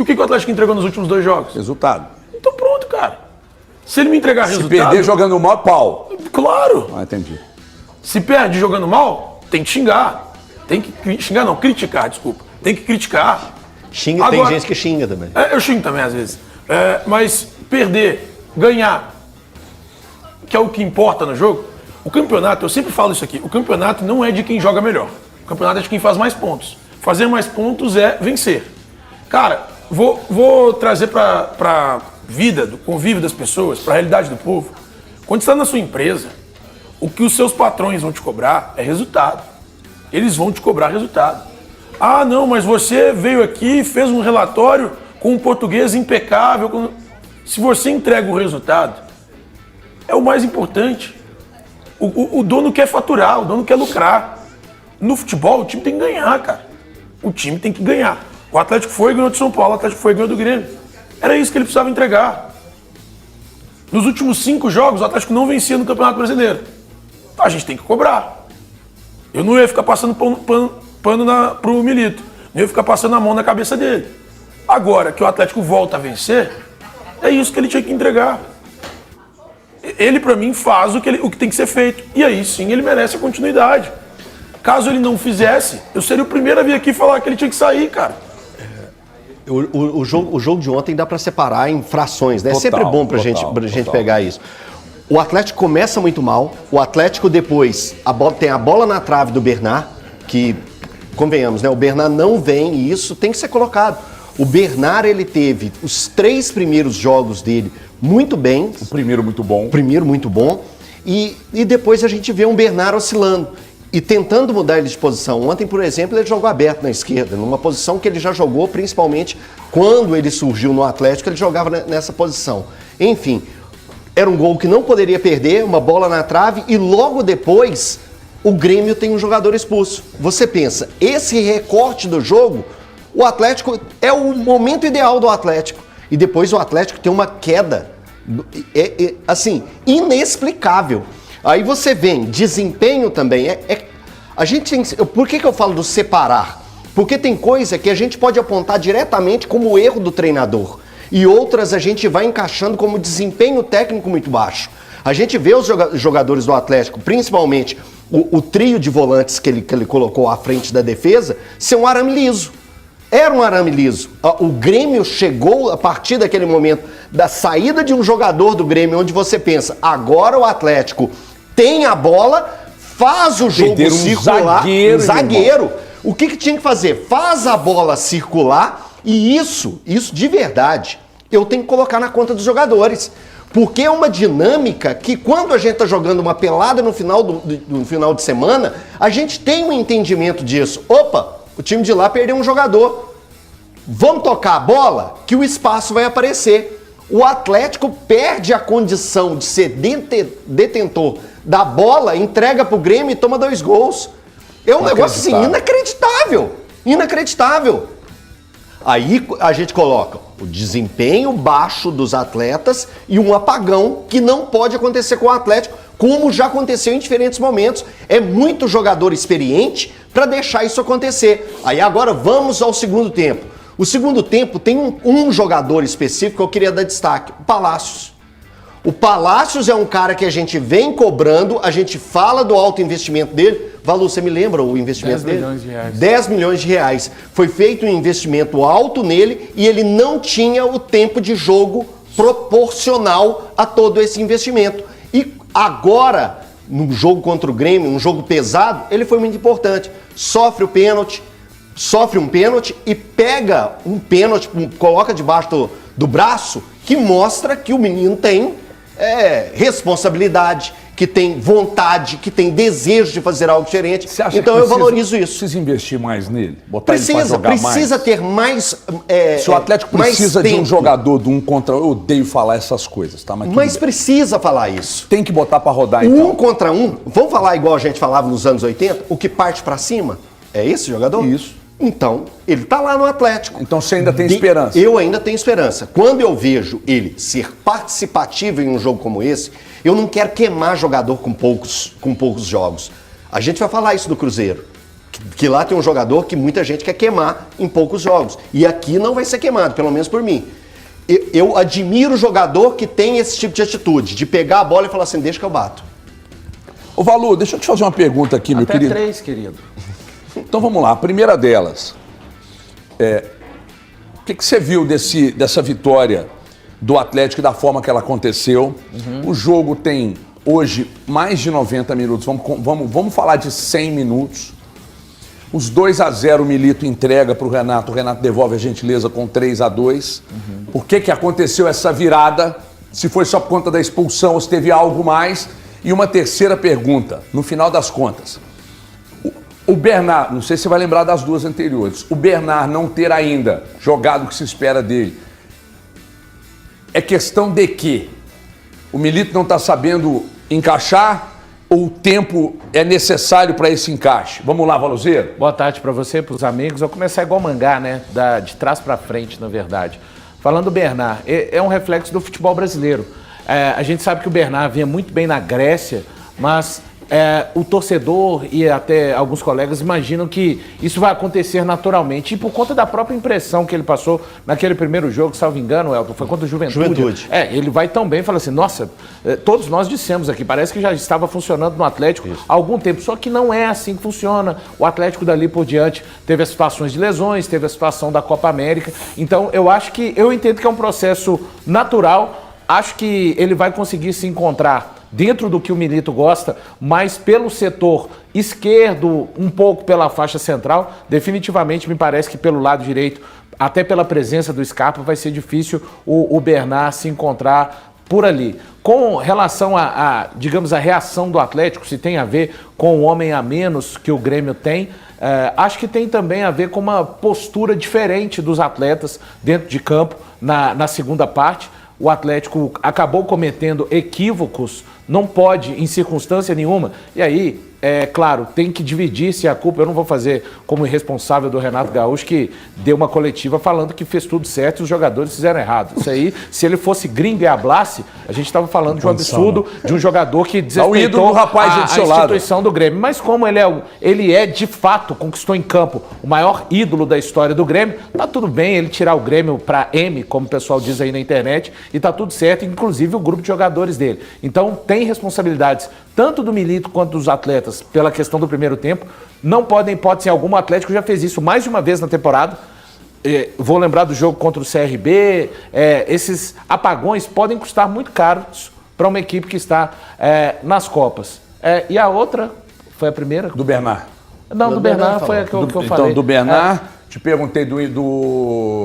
E o que o Atlético entregou nos últimos 2 jogos? Resultado. Então pronto, cara. Se ele me entregar Se resultado... perder jogando mal, pau. Claro. Ah, entendi. Se perde jogando mal, tem que xingar. Tem que xingar, não, criticar, desculpa. Tem que criticar. Xinga, agora, tem gente que xinga também. Eu xingo também, às vezes. Mas perder, ganhar, que é o que importa no jogo, o campeonato, eu sempre falo isso aqui, o campeonato não é de quem joga melhor. O campeonato é de quem faz mais pontos. Fazer mais pontos é vencer. Cara, vou trazer pra vida, do convívio das pessoas, pra realidade do povo. Quando você está na sua empresa, o que os seus patrões vão te cobrar é resultado. Eles vão te cobrar resultado. Ah, não, mas você veio aqui e fez um relatório com um português impecável. Se você entrega o resultado, é o mais importante. O dono quer faturar, o dono quer lucrar. No futebol, o time tem que ganhar, cara. O time tem que ganhar. O Atlético foi e ganhou de São Paulo, o Atlético foi e ganhou do Grêmio. Era isso que ele precisava entregar. Nos últimos 5 jogos, o Atlético não vencia no Campeonato Brasileiro. A gente tem que cobrar. Eu não ia ficar passando pano pro Milito. Não ia ficar passando a mão na cabeça dele. Agora que o Atlético volta a vencer, é isso que ele tinha que entregar. Ele, pra mim, faz o que tem que ser feito. E aí sim ele merece a continuidade. Caso ele não fizesse, eu seria o primeiro a vir aqui falar que ele tinha que sair, cara. O jogo de ontem dá pra separar em frações, né? É sempre bom pra gente pegar isso. O Atlético começa muito mal. O Atlético depois tem a bola na trave do Bernard, que, convenhamos, né? O Bernard não vem e isso tem que ser colocado. O Bernard, ele teve os 3 primeiros jogos dele muito bem. O primeiro muito bom. E depois a gente vê um Bernard oscilando e tentando mudar ele de posição. Ontem, por exemplo, ele jogou aberto na esquerda, numa posição que ele já jogou, principalmente quando ele surgiu no Atlético, ele jogava nessa posição. Enfim, era um gol que não poderia perder, uma bola na trave, e logo depois o Grêmio tem um jogador expulso. Você pensa, esse recorte do jogo, o Atlético é o momento ideal do Atlético. E depois o Atlético tem uma queda, assim, inexplicável. Aí você vem, desempenho também, a gente tem, por que eu falo do separar? Porque tem coisa que a gente pode apontar diretamente como erro do treinador e outras a gente vai encaixando como desempenho técnico muito baixo. A gente vê os jogadores do Atlético, principalmente o trio de volantes que ele colocou à frente da defesa, ser um arame liso. Era um arame liso. O Grêmio chegou, a partir daquele momento, da saída de um jogador do Grêmio, onde você pensa, agora o Atlético tem a bola, faz o jogo circular. Zagueiro. O que tinha que fazer? Faz a bola circular e isso de verdade, eu tenho que colocar na conta dos jogadores. Porque é uma dinâmica que quando a gente está jogando uma pelada no final de semana, a gente tem um entendimento disso. Opa, o time de lá perdeu um jogador. Vamos tocar a bola que o espaço vai aparecer. O Atlético perde a condição de ser detentor da bola, entrega pro Grêmio e toma 2 gols. É um negócio assim, inacreditável. Inacreditável. Aí a gente coloca o desempenho baixo dos atletas e um apagão que não pode acontecer com o Atlético, como já aconteceu em diferentes momentos. É muito jogador experiente para deixar isso acontecer. Aí agora vamos ao segundo tempo. O segundo tempo tem um jogador específico que eu queria dar destaque, o Palácios. O Palácios é um cara que a gente vem cobrando, a gente fala do alto investimento dele. Valu, você me lembra o investimento dele? 10 milhões de reais. 10 milhões de reais. Foi feito um investimento alto nele e ele não tinha o tempo de jogo proporcional a todo esse investimento. E agora, no jogo contra o Grêmio, um jogo pesado, ele foi muito importante. Sofre um pênalti e pega um pênalti, coloca debaixo do braço, que mostra que o menino tem responsabilidade, que tem vontade, que tem desejo de fazer algo diferente. Então eu valorizo isso. Precisa investir mais nele? Botar ele pra jogar precisa mais? Ter mais. Se o Atlético precisa de um jogador de 1 contra 1, eu odeio falar essas coisas, tá? Mas precisa falar isso. Tem que botar pra rodar, então. 1 contra 1, vamos falar igual a gente falava nos anos 80, o que parte pra cima? É esse jogador? Isso. Então, ele tá lá no Atlético. Então você ainda tem esperança? Eu ainda tenho esperança. Quando eu vejo ele ser participativo em um jogo como esse, eu não quero queimar jogador com poucos jogos. A gente vai falar isso do Cruzeiro. Que lá tem um jogador que muita gente quer queimar em poucos jogos. E aqui não vai ser queimado, pelo menos por mim. Eu admiro o jogador que tem esse tipo de atitude, de pegar a bola e falar assim, deixa que eu bato. Ô Valu, deixa eu te fazer uma pergunta aqui, meu querido. Até 3, querido. Então vamos lá, a primeira delas. O que você viu dessa vitória do Atlético e da forma que ela aconteceu? O jogo tem hoje mais de 90 minutos, vamos falar de 100 minutos. Os 2-0 o Milito entrega para o Renato devolve a gentileza com 3-2. Por que aconteceu essa virada? Se foi só por conta da expulsão ou se teve algo mais? E uma terceira pergunta, no final das contas. O Bernard, não sei se você vai lembrar das duas anteriores, o Bernard não ter ainda jogado o que se espera dele, é questão de quê? O Milito não está sabendo encaixar ou o tempo é necessário para esse encaixe? Vamos lá, Valuzeiro? Boa tarde para você, para os amigos. Vou começar igual mangá, né? De trás para frente, na verdade. Falando do Bernard, é um reflexo do futebol brasileiro. A gente sabe que o Bernard vinha muito bem na Grécia, mas o torcedor e até alguns colegas imaginam que isso vai acontecer naturalmente. E por conta da própria impressão que ele passou naquele primeiro jogo, salvo engano, Elton, foi contra o Juventude. Ele vai tão bem e fala assim, nossa, todos nós dissemos aqui, parece que já estava funcionando no Atlético há algum tempo, só que não é assim que funciona. O Atlético dali por diante teve as situações de lesões, teve a situação da Copa América. Então eu entendo que é um processo natural, acho que ele vai conseguir se encontrar dentro do que o Milito gosta, mas pelo setor esquerdo, um pouco pela faixa central, definitivamente me parece que pelo lado direito, até pela presença do Scarpa, vai ser difícil o Bernard se encontrar por ali. Com relação digamos, a reação do Atlético, se tem a ver com o homem a menos que o Grêmio tem, acho que tem também a ver com uma postura diferente dos atletas dentro de campo na segunda parte. O Atlético acabou cometendo equívocos, não pode em circunstância nenhuma. E aí, claro, tem que dividir-se a culpa. Eu não vou fazer como irresponsável do Renato Gaúcho, que deu uma coletiva falando que fez tudo certo e os jogadores fizeram errado. Isso aí, se ele fosse gringo e hablasse, a gente estava falando de um absurdo, de um jogador que desrespeitou a instituição do Grêmio. Mas como ele é, de fato, conquistou em campo o maior ídolo da história do Grêmio, tá tudo bem ele tirar o Grêmio para M, como o pessoal diz aí na internet, e tá tudo certo, inclusive o grupo de jogadores dele. Então, tem responsabilidades tanto do Milito quanto dos atletas pela questão do primeiro tempo. Não podem, hipótese alguma, o Atlético já fez isso mais de uma vez na temporada. Vou lembrar do jogo contra o CRB. Esses apagões podem custar muito caros para uma equipe que está nas Copas. E a outra, foi a primeira? Do Bernard. Não, do Bernard foi a que eu falei. Então, do Bernard, te perguntei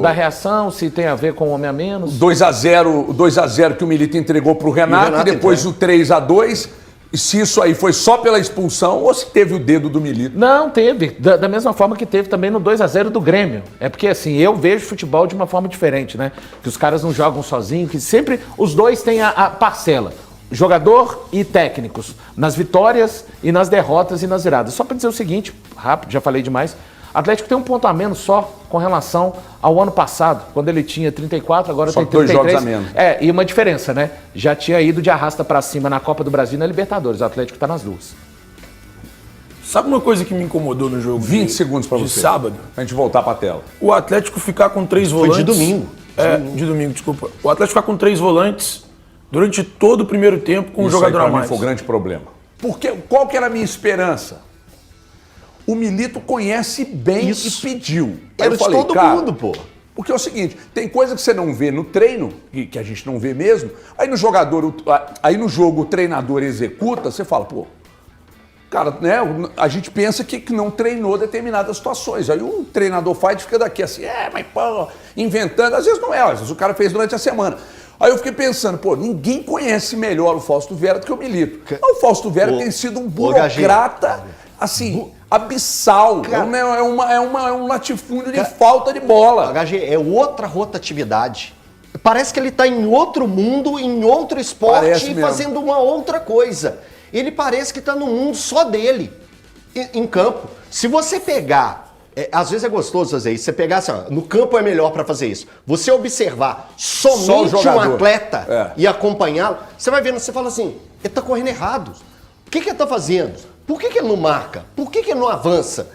da reação, se tem a ver com o homem a menos. 2-0 que o Milito entregou para o Renato e depois o 3-2. E se isso aí foi só pela expulsão ou se teve o dedo do Milito? Não, teve. Da mesma forma que teve também no 2-0 do Grêmio. É porque assim, eu vejo futebol de uma forma diferente, né? Que os caras não jogam sozinhos, que sempre os dois têm a parcela. Jogador e técnicos. Nas vitórias e nas derrotas e nas viradas. Só para dizer o seguinte, rápido, já falei demais. Atlético tem um ponto a menos só com relação ao ano passado, quando ele tinha 34, agora só tem 33. Só 2 jogos a menos. E uma diferença, né? Já tinha ido de arrasta pra cima na Copa do Brasil e na Libertadores. O Atlético tá nas duas. Sabe uma coisa que me incomodou no jogo? 20 segundos pra você. De sábado. Pra gente voltar pra tela. O Atlético ficar com 3 volantes. Foi de domingo. De domingo, desculpa. O Atlético ficar com 3 volantes durante todo o primeiro tempo com um jogador a mais. Mim foi o grande problema. Porque qual que era a minha esperança? O Milito conhece bem e pediu. Era de todo mundo, pô. Porque é o seguinte, tem coisa que você não vê no treino, que a gente não vê mesmo, aí no jogo o treinador executa, você fala, pô, cara, né, a gente pensa que não treinou determinadas situações. Aí o treinador faz e fica daqui assim, mas pô, inventando, às vezes não é, às vezes o cara fez durante a semana. Aí eu fiquei pensando, pô, ninguém conhece melhor o Fausto Vera do que o Milito. O Fausto Vera tem sido um burocrata, assim, abissal. É um latifúndio de falta de bola. HG, é outra rotatividade. Parece que ele está em outro mundo, em outro esporte, fazendo uma outra coisa. Ele parece que está no mundo só dele, em campo. Se você pegar, às vezes é gostoso fazer isso, você pegar assim, ó, no campo é melhor para fazer isso. Você observar somente um atleta e acompanhá-lo, você vai vendo, você fala assim, ele está correndo errado. O que ele está fazendo? Por que ele não marca? Por que ele não avança?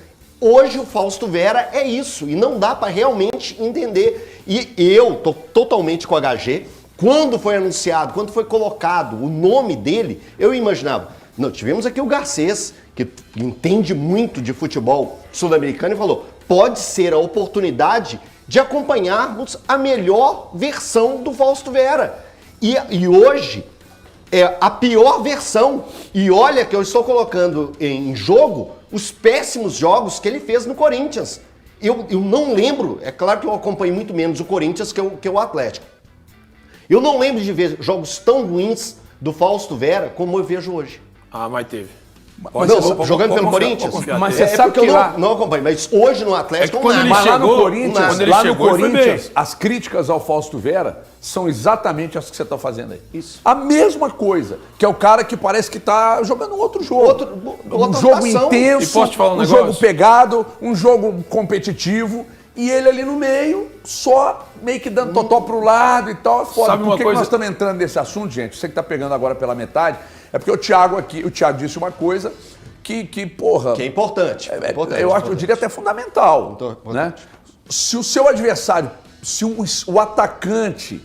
Hoje o Fausto Vera é isso, e não dá para realmente entender. E eu tô totalmente com o HG. Quando foi anunciado, quando foi colocado o nome dele, eu imaginava. Não, tivemos aqui o Garcês, que entende muito de futebol sul-americano, e falou: pode ser a oportunidade de acompanharmos a melhor versão do Fausto Vera. E hoje é a pior versão. E olha que eu estou colocando em jogo os péssimos jogos que ele fez no Corinthians. Eu não lembro, é claro que eu acompanho muito menos o Corinthians que o Atlético. Eu não lembro de ver jogos tão ruins do Fausto Vera como eu vejo hoje. Ah, mas teve. Jogando pelo Corinthians? Mas você sabe que eu lá... não acompanho, mas hoje no Atlético quando ele Mas lá no chegou, Corinthians, quando ele lá no chegou, ele foi Corinthians, bem. as críticas ao Fausto Vera são exatamente as que você está fazendo aí. Isso. A mesma coisa, que é o cara que parece que está jogando um outro jogo. um outra jogo rotação. intenso, E posso te falar um um negócio? jogo pegado, um jogo competitivo, e ele ali no meio, só meio que dando totó pro lado e tal. Foda. Sabe Por uma que coisa? nós estamos entrando nesse assunto, gente? Você que está pegando agora pela metade, é porque o Thiago disse uma coisa porra... Que é importante. Eu diria até fundamental. Né? Se o seu adversário, se o atacante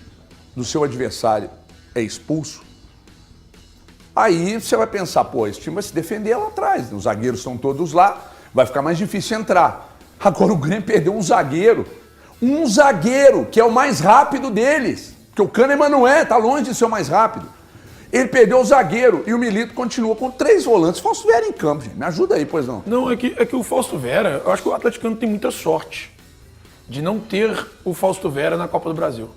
do seu adversário é expulso, aí você vai pensar, pô, esse time vai se defender lá atrás. Os zagueiros estão todos lá, vai ficar mais difícil entrar. Agora o Grêmio perdeu um zagueiro que é o mais rápido deles. Porque o Kahneman não tá longe de ser o mais rápido. Ele perdeu o zagueiro e o Milito continua com 3 volantes. Fausto Vera em campo, gente. Me ajuda aí, pois não. Não, é que o Fausto Vera, eu acho que o atleticano tem muita sorte de não ter o Fausto Vera na Copa do Brasil.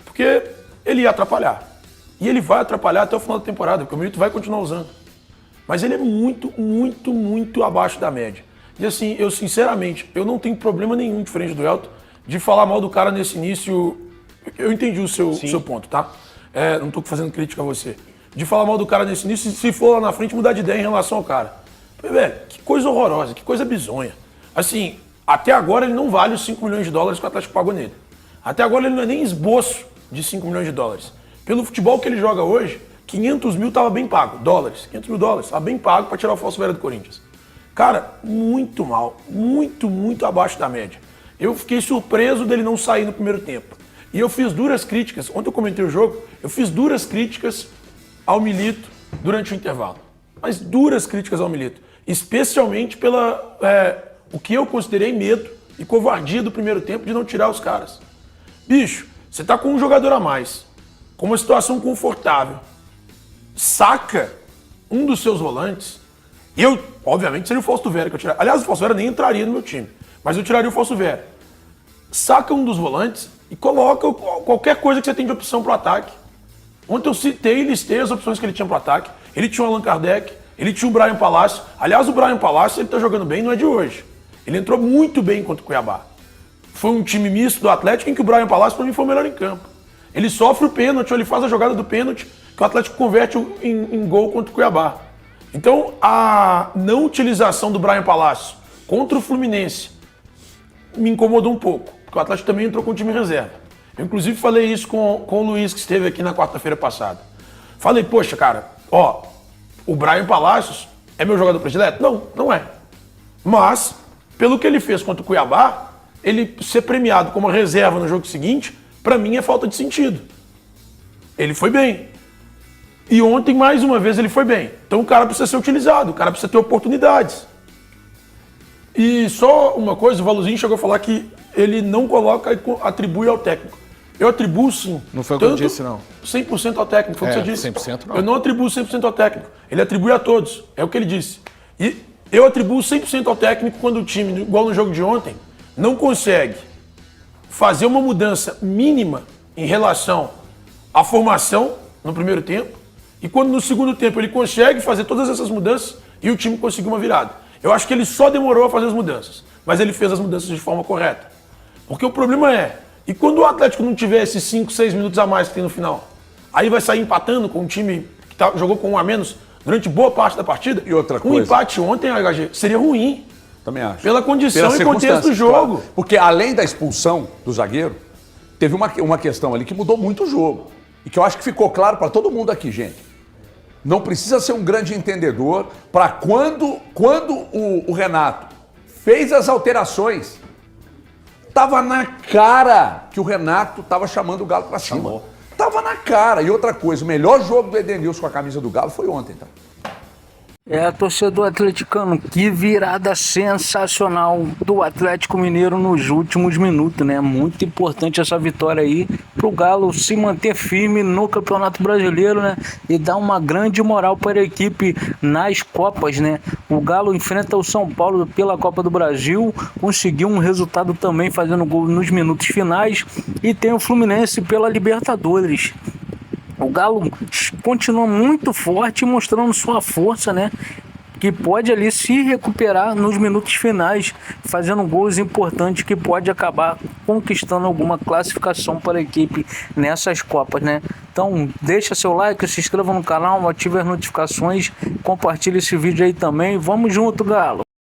Porque ele ia atrapalhar. E ele vai atrapalhar até o final da temporada, porque o Milito vai continuar usando. Mas ele é muito, muito, muito abaixo da média. E assim, eu sinceramente, eu não tenho problema nenhum, diferente do Elton, de falar mal do cara nesse início. Eu entendi o seu ponto, tá? Não tô fazendo crítica a você. De falar mal do cara nesse início, se for lá na frente, mudar de ideia em relação ao cara. Mas, velho, que coisa horrorosa, que coisa bizonha. Assim, até agora ele não vale os 5 milhões de dólares que o Atlético pagou nele. Até agora ele não é nem esboço de 5 milhões de dólares. Pelo futebol que ele joga hoje, 500 mil estava bem pago. 500 mil dólares, estava bem pago para tirar o Fausto Vera do Corinthians. Cara, muito mal. Muito, muito abaixo da média. Eu fiquei surpreso dele não sair no primeiro tempo. E eu fiz duras críticas. Ontem eu comentei o jogo, eu fiz duras críticas ao Milito durante o intervalo. Mas duras críticas ao Milito. Especialmente pela o que eu considerei medo e covardia do primeiro tempo de não tirar os caras. Bicho, você tá com um jogador a mais, com uma situação confortável. Saca um dos seus volantes. Eu, obviamente, seria o Fausto Vera que eu tiraria. Aliás, o Fausto Vera nem entraria no meu time, mas eu tiraria o Fausto Vera. Saca um dos volantes e coloca qualquer coisa que você tem de opção pro ataque. Ontem eu citei e listei as opções que ele tinha pro ataque. Ele tinha o Allan Kardec, ele tinha o Brian Palácio. Aliás, o Brian Palácio, ele tá jogando bem, não é de hoje. Ele entrou muito bem contra o Cuiabá. Foi um time misto do Atlético em que o Brian Palácio, para mim, foi o melhor em campo. Ele sofre o pênalti, ou ele faz a jogada do pênalti, que o Atlético converte em gol contra o Cuiabá. Então, a não utilização do Brian Palácio contra o Fluminense me incomodou um pouco, porque o Atlético também entrou com o time reserva. Eu, inclusive, falei isso com o Luiz, que esteve aqui na quarta-feira passada. Falei, poxa, cara, o Brian Palácios é meu jogador predileto? Não, não é. Mas, pelo que ele fez contra o Cuiabá, ele ser premiado como reserva no jogo seguinte, pra mim é falta de sentido. Ele foi bem. E ontem, mais uma vez, ele foi bem. Então o cara precisa ser utilizado, o cara precisa ter oportunidades. E só uma coisa, o Valuzinho chegou a falar que ele não coloca e atribui ao técnico. Eu atribuo sim. Não foi o que eu disse, não. 100% ao técnico, foi o que você disse. 100% não. Eu não atribuo 100% ao técnico. Ele atribui a todos, é o que ele disse. E eu atribuo 100% ao técnico quando o time, igual no jogo de ontem, não consegue fazer uma mudança mínima em relação à formação no primeiro tempo, e quando no segundo tempo ele consegue fazer todas essas mudanças e o time conseguiu uma virada. Eu acho que ele só demorou a fazer as mudanças, mas ele fez as mudanças de forma correta. Porque o problema e quando o Atlético não tiver esses 5, 6 minutos a mais que tem no final? Aí vai sair empatando com um time que jogou com 1 a menos durante boa parte da partida. E outra coisa. Um empate ontem, HG, seria ruim. Também acho. Pela condição e contexto do jogo. Claro. Porque além da expulsão do zagueiro, teve uma questão ali que mudou muito o jogo. E que eu acho que ficou claro para todo mundo aqui, gente. Não precisa ser um grande entendedor para quando o Renato fez as alterações. Tava na cara que o Renato tava chamando o Galo pra cima. Tava na cara. E outra coisa, o melhor jogo do Edenilson com a camisa do Galo foi ontem, tá? Torcedor atleticano, que virada sensacional do Atlético Mineiro nos últimos minutos, né? Muito importante essa vitória aí pro Galo se manter firme no Campeonato Brasileiro, né? E dar uma grande moral para a equipe nas Copas, né? O Galo enfrenta o São Paulo pela Copa do Brasil, conseguiu um resultado também fazendo gol nos minutos finais, e tem o Fluminense pela Libertadores. O Galo continua muito forte, mostrando sua força, né? Que pode ali se recuperar nos minutos finais, fazendo gols importantes que pode acabar conquistando alguma classificação para a equipe nessas Copas, né? Então deixa seu like, se inscreva no canal, ative as notificações, compartilhe esse vídeo aí também. Vamos junto, Galo!